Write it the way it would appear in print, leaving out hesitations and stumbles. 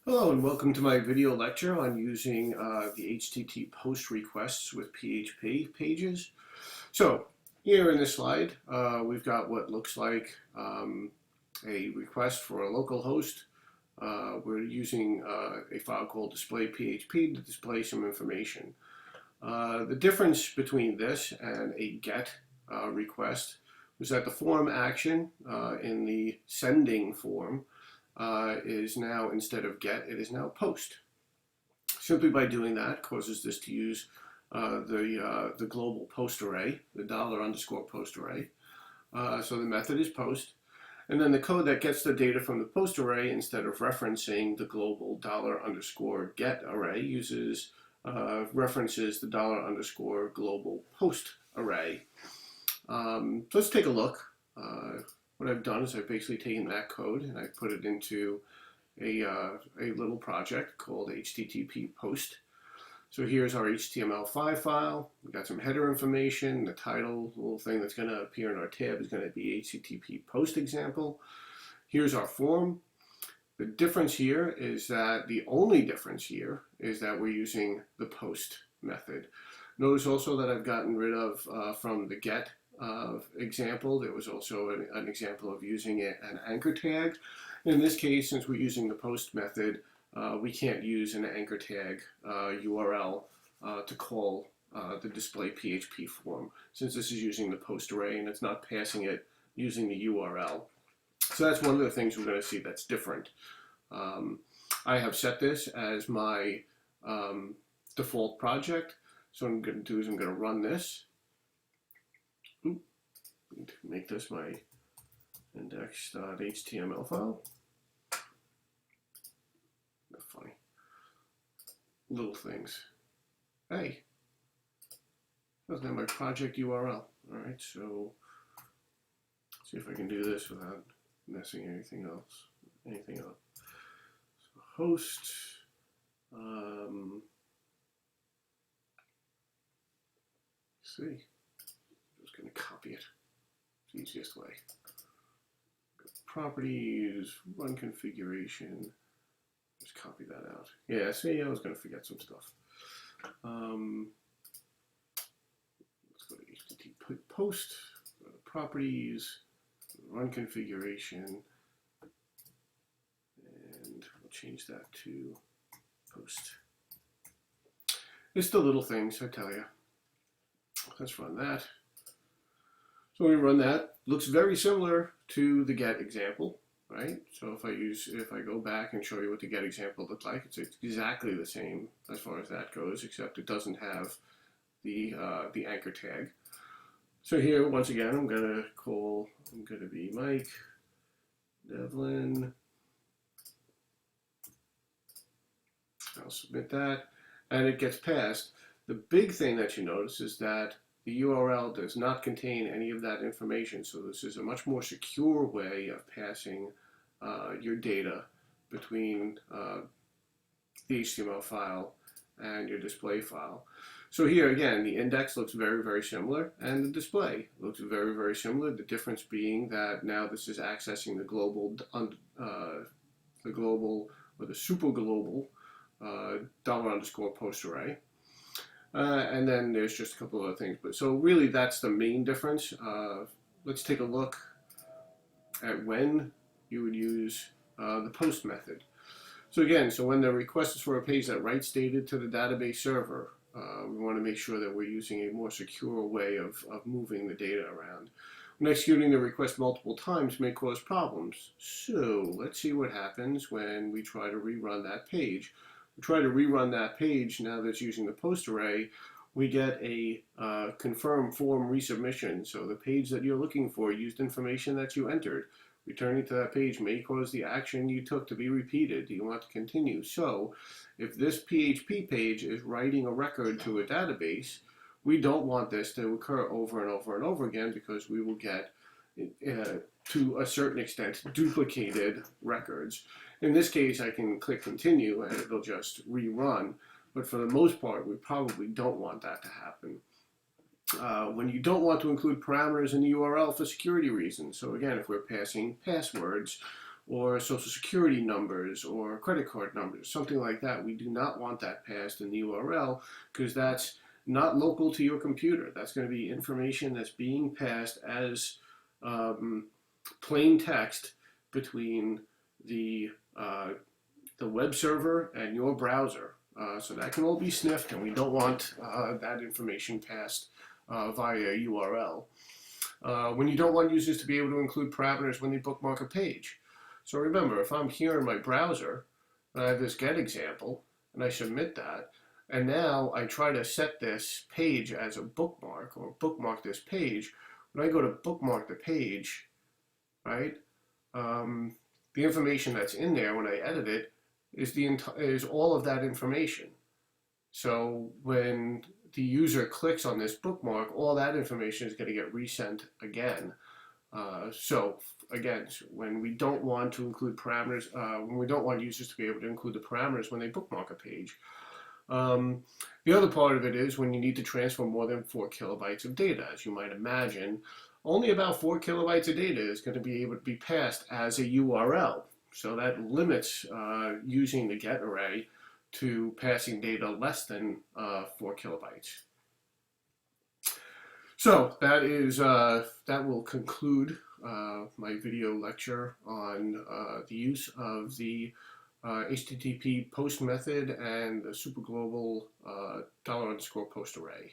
Hello and welcome to my video lecture on using the HTTP post requests with PHP pages. So here in this slide, we've got what looks like a request for a local host. We're using a file called display.php to display some information. The difference between this and a GET request was that the form action in the sending form is now, instead of get, it is now post. Simply by doing that causes this to use the global post array, the $_post array. So the method is post. And then the code that gets the data from the post array, instead of referencing the global $_get array, references the $_global post array. So let's take a look. What I've done is I've basically taken that code and I've put it into a little project called HTTP post. So here's our HTML5 file. We've got some header information. The title, the little thing that's going to appear in our tab is going to be HTTP post example. Here's our form. The difference here is that the only difference here is that we're using the post method. Notice also that I've gotten rid of from the get example. There was also an example of using an anchor tag. In this case, since we're using the post method, we can't use an anchor tag URL to call the display PHP form, since this is using the post array and it's not passing it using the URL. So that's one of the things we're going to see that's different. I have set this as my default project. So what I'm going to do is I'm going to run this. Make this my index.html file. Funny little things. Hey, that's not my project URL. All right, so let's see if I can do this without messing anything up. So host. See, I'm just going to copy it. It's the easiest way. Properties, run configuration. Just copy that out. Yeah, see, I was going to forget some stuff. Let's go to HTTP post, go to properties, run configuration, and we'll change that to post. It's the little things, I tell you. Let's run that. So when we run that, looks very similar to the get example, right? So if I go back and show you what the get example looked like, it's exactly the same as far as that goes, except it doesn't have the anchor tag. So here, once again, I'm going to be Mike Devlin. I'll submit that, and it gets passed. The big thing that you notice is that the URL does not contain any of that information, so this is a much more secure way of passing your data between the HTML file and your display file. So here again, the index looks very, very similar, and the display looks very, very similar. The difference being that now this is accessing the global or the super global $_post array. And then there's just a couple of other things. But so really that's the main difference. Let's take a look at when you would use the post method. So again, when the request is for a page that writes data to the database server, we want to make sure that we're using a more secure way of moving the data around. When executing the request multiple times may cause problems. So let's see what happens when we try to rerun that page. Try to rerun that page now that it's using the post array, we get a confirm form resubmission. So the page that you're looking for used information that you entered. Returning to that page may cause the action you took to be repeated. Do you want to continue? So if this PHP page is writing a record to a database, we don't want this to occur over and over and over again, because we will get, to a certain extent, duplicated records. In this case, I can click continue and it'll just rerun, but for the most part, we probably don't want that to happen. When you don't want to include parameters in the URL for security reasons. So again, if we're passing passwords, or social security numbers or credit card numbers, something like that. We do not want that passed in the URL because that's not local to your computer. That's going to be information that's being passed as plain text between the web server and your browser. So that can all be sniffed, and we don't want that information passed via URL. When you don't want users to be able to include parameters when they bookmark a page. So remember, if I'm here in my browser, and I have this get example, and I submit that, and now I try to set this page as a bookmark, or bookmark this page, when I go to bookmark the page, right, the information that's in there when I edit it is all of that information. So when the user clicks on this bookmark, all that information is going to get resent again. So again, when we don't want to include parameters, when we don't want users to be able to include the parameters when they bookmark a page. The other part of it is when you need to transfer more than 4 kilobytes of data. As you might imagine, only about 4 kilobytes of data is going to be able to be passed as a URL. So that limits using the get array to passing data less than 4 kilobytes. So that will conclude my video lecture on the use of the HTTP post method and the superglobal $_ post array.